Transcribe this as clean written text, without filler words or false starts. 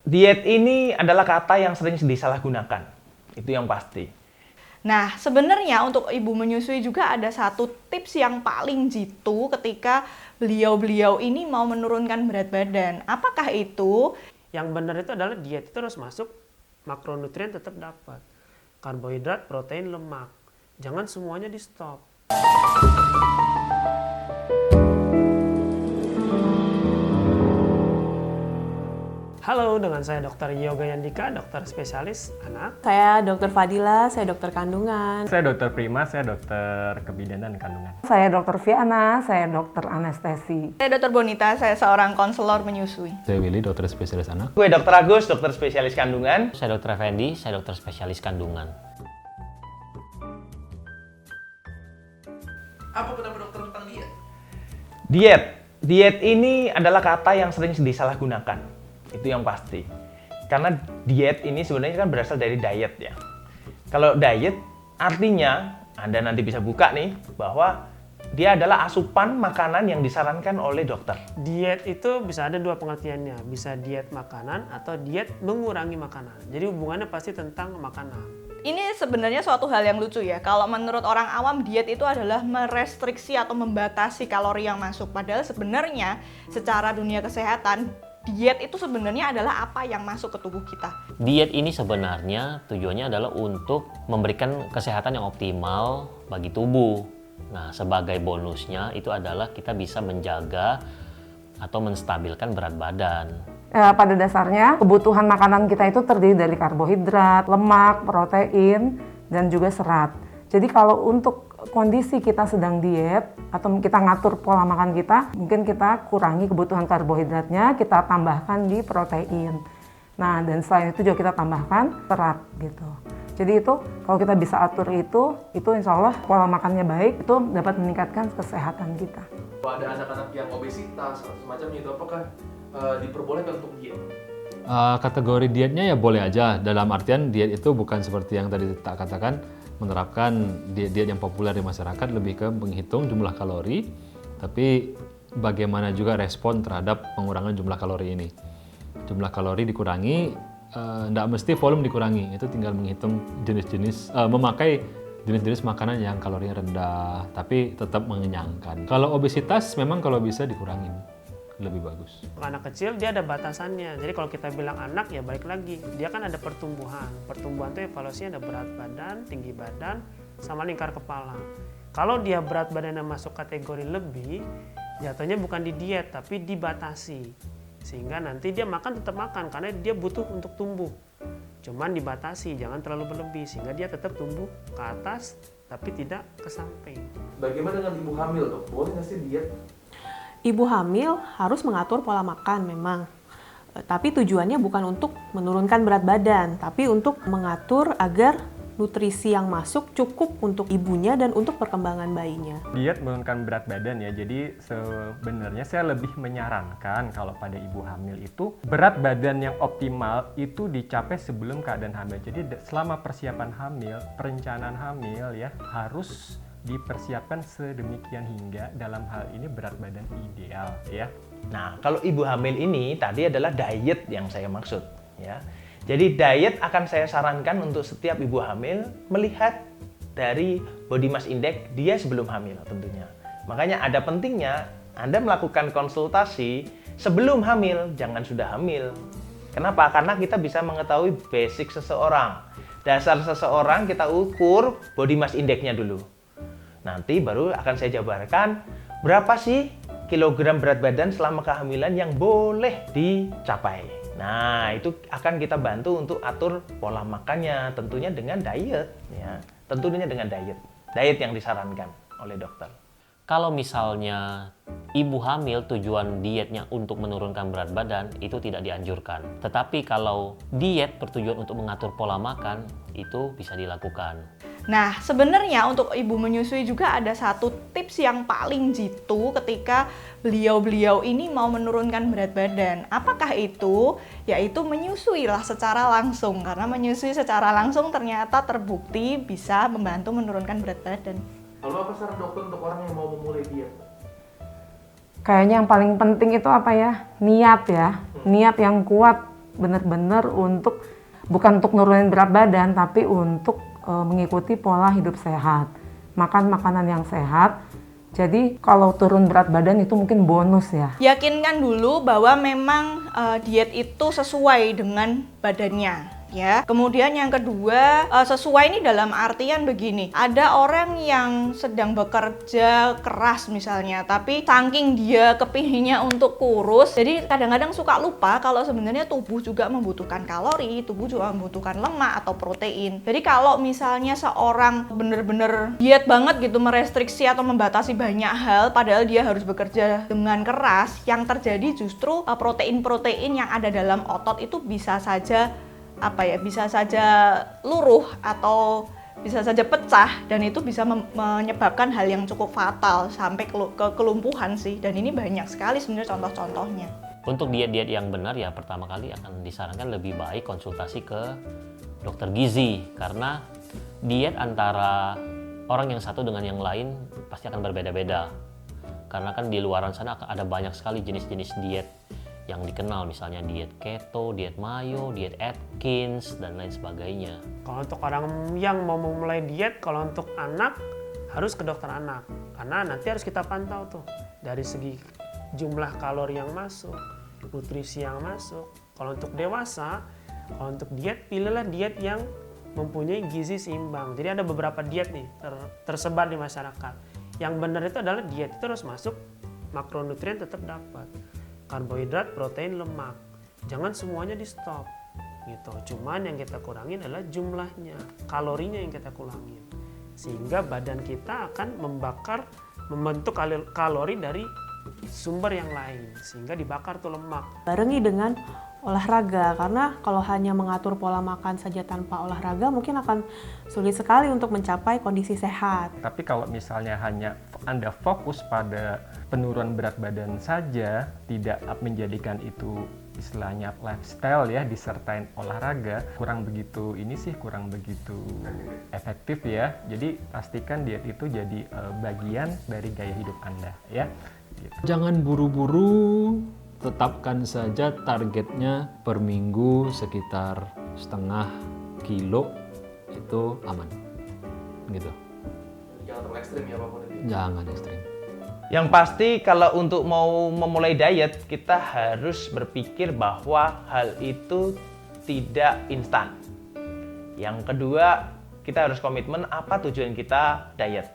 Diet ini adalah kata yang sering disalahgunakan. Itu yang pasti. Nah, sebenarnya untuk ibu menyusui juga ada satu tips yang paling jitu ketika beliau-beliau ini mau menurunkan berat badan. Apakah itu? Yang benar itu adalah diet itu harus masuk, makronutrien tetap dapat. Karbohidrat, protein, lemak. Jangan semuanya di stop. Halo, dengan saya Dr. Yoga Yandika, dokter spesialis anak. Saya Dr. Fadila, saya dokter kandungan. Saya Dokter Prima, saya dokter kebidanan kandungan. Saya Dr. Viana, saya dokter anestesi. Saya Dr. Bonita, saya seorang konselor menyusui. Saya Willy, dokter spesialis anak. Gue Dr. Agus, dokter spesialis kandungan. Saya Dr. Effendi, saya dokter spesialis kandungan. Apa pendapat dokter tentang diet? Diet ini adalah kata yang sering disalahgunakan. Itu yang pasti. Karena diet ini sebenarnya kan berasal dari diet ya. Kalau diet artinya, Anda nanti bisa buka nih, bahwa dia adalah asupan makanan yang disarankan oleh dokter. Diet itu bisa ada dua pengertiannya. Bisa diet makanan atau diet mengurangi makanan. Jadi hubungannya pasti tentang makanan. Ini sebenarnya suatu hal yang lucu ya. Kalau menurut orang awam, diet itu adalah merestriksi atau membatasi kalori yang masuk. Padahal sebenarnya secara dunia kesehatan, diet itu sebenarnya adalah apa yang masuk ke tubuh kita. Diet ini sebenarnya tujuannya adalah untuk memberikan kesehatan yang optimal bagi tubuh. Nah, sebagai bonusnya itu adalah kita bisa menjaga atau menstabilkan berat badan. Pada dasarnya kebutuhan makanan kita itu terdiri dari karbohidrat, lemak, protein, dan juga serat. Jadi kalau untuk kondisi kita sedang diet atau kita ngatur pola makan kita, mungkin kita kurangi kebutuhan karbohidratnya, kita tambahkan di protein. Nah, dan selain itu juga kita tambahkan serat gitu. Jadi itu kalau kita bisa atur itu insya Allah pola makannya baik, itu dapat meningkatkan kesehatan kita. Kalau ada anak-anak yang obesitas atau semacamnya itu, apakah diperbolehkan untuk diet? Kategori dietnya ya boleh aja. Dalam artian diet itu bukan seperti yang tadi tak katakan, menerapkan diet yang populer di masyarakat, lebih ke menghitung jumlah kalori, tapi bagaimana juga respon terhadap pengurangan jumlah kalori ini. Jumlah kalori dikurangi, tidak mesti volume dikurangi, itu tinggal menghitung jenis-jenis, memakai jenis-jenis makanan yang kalorinya rendah, tapi tetap mengenyangkan. Kalau obesitas memang kalau bisa dikurangin, lebih bagus. Anak kecil dia ada batasannya. Jadi kalau kita bilang anak ya balik lagi, dia kan ada pertumbuhan. Pertumbuhan itu evaluasinya ada berat badan, tinggi badan, sama lingkar kepala. Kalau dia berat badannya masuk kategori lebih, jatuhnya bukan di diet tapi dibatasi. Sehingga nanti dia makan tetap makan karena dia butuh untuk tumbuh. Cuman dibatasi, jangan terlalu berlebih sehingga dia tetap tumbuh ke atas tapi tidak ke samping. Bagaimana dengan ibu hamil, dok? Boleh nggak sih diet? Ibu hamil harus mengatur pola makan memang. Tapi tujuannya bukan untuk menurunkan berat badan, tapi untuk mengatur agar nutrisi yang masuk cukup untuk ibunya dan untuk perkembangan bayinya. Diet menurunkan berat badan ya, jadi sebenarnya saya lebih menyarankan kalau pada ibu hamil itu berat badan yang optimal itu dicapai sebelum keadaan hamil. Jadi selama persiapan hamil, perencanaan hamil ya harus dipersiapkan sedemikian hingga dalam hal ini berat badan ideal ya. Nah, kalau ibu hamil ini tadi adalah diet yang saya maksud ya. Jadi diet akan saya sarankan untuk setiap ibu hamil melihat dari body mass index dia sebelum hamil tentunya. Makanya ada pentingnya Anda melakukan konsultasi sebelum hamil, jangan sudah hamil. Kenapa? Karena kita bisa mengetahui basic seseorang. Dasar seseorang kita ukur body mass index-nya dulu. Nanti baru akan saya jabarkan berapa sih kilogram berat badan selama kehamilan yang boleh dicapai. Nah, itu akan kita bantu untuk atur pola makannya, tentunya dengan diet ya. Tentunya dengan diet yang disarankan oleh dokter. Kalau misalnya ibu hamil tujuan dietnya untuk menurunkan berat badan, itu tidak dianjurkan. Tetapi kalau diet bertujuan untuk mengatur pola makan, itu bisa dilakukan. Nah, sebenarnya untuk ibu menyusui juga ada satu tips yang paling jitu ketika beliau-beliau ini mau menurunkan berat badan. Apakah itu? Yaitu menyusuilah secara langsung. Karena menyusui secara langsung ternyata terbukti bisa membantu menurunkan berat badan. Lalu apa saran dokter untuk orang yang mau memulai diet? Kayaknya yang paling penting itu apa ya? Niat ya. Niat yang kuat benar-benar bukan untuk nurunin berat badan, tapi untuk mengikuti pola hidup sehat, makan makanan yang sehat. Jadi kalau turun berat badan itu mungkin bonus ya. Yakinkan dulu bahwa memang diet itu sesuai dengan badannya. Ya, kemudian yang kedua, sesuai ini dalam artian begini, ada orang yang sedang bekerja keras misalnya, tapi saking dia kepinginnya untuk kurus, jadi kadang-kadang suka lupa kalau sebenarnya tubuh juga membutuhkan kalori, tubuh juga membutuhkan lemak atau protein. Jadi kalau misalnya seorang bener-bener diet banget gitu, merestriksi atau membatasi banyak hal, padahal dia harus bekerja dengan keras, yang terjadi justru protein-protein yang ada dalam otot itu bisa saja luruh atau bisa saja pecah, dan itu bisa menyebabkan hal yang cukup fatal sampai ke kelumpuhan sih, dan ini banyak sekali sebenarnya contoh-contohnya. Untuk diet-diet yang benar ya pertama kali akan disarankan lebih baik konsultasi ke dokter gizi, karena diet antara orang yang satu dengan yang lain pasti akan berbeda-beda, karena kan di luaran sana ada banyak sekali jenis-jenis diet yang dikenal, misalnya diet keto, diet mayo, diet Atkins, dan lain sebagainya. Kalau untuk orang yang mau memulai diet, kalau untuk anak harus ke dokter anak, karena nanti harus kita pantau tuh dari segi jumlah kalori yang masuk, nutrisi yang masuk. Kalau untuk dewasa, kalau untuk diet, pilihlah diet yang mempunyai gizi seimbang. Jadi ada beberapa diet nih tersebar di masyarakat. Yang benar itu adalah diet itu harus masuk makronutrien tetap dapat, karbohidrat, protein, lemak. Jangan semuanya di stop gitu. Cuman yang kita kurangin adalah jumlahnya, kalorinya yang kita kurangin. Sehingga badan kita akan membentuk kalori dari sumber yang lain, sehingga dibakar tuh lemak. Barengi dengan olahraga, karena kalau hanya mengatur pola makan saja tanpa olahraga mungkin akan sulit sekali untuk mencapai kondisi sehat. Tapi kalau misalnya hanya Anda fokus pada penurunan berat badan saja, tidak menjadikan itu istilahnya lifestyle ya, disertain olahraga, kurang begitu efektif ya. Jadi pastikan diet itu jadi bagian dari gaya hidup Anda ya. Gitu. Jangan buru-buru, tetapkan saja targetnya per minggu sekitar setengah kilo, itu aman gitu. Jangan terlalu ekstrim ya Pak Purdi. Jangan ekstrim. Yang pasti kalau untuk mau memulai diet, kita harus berpikir bahwa hal itu tidak instan. Yang kedua, kita harus komitmen apa tujuan kita diet.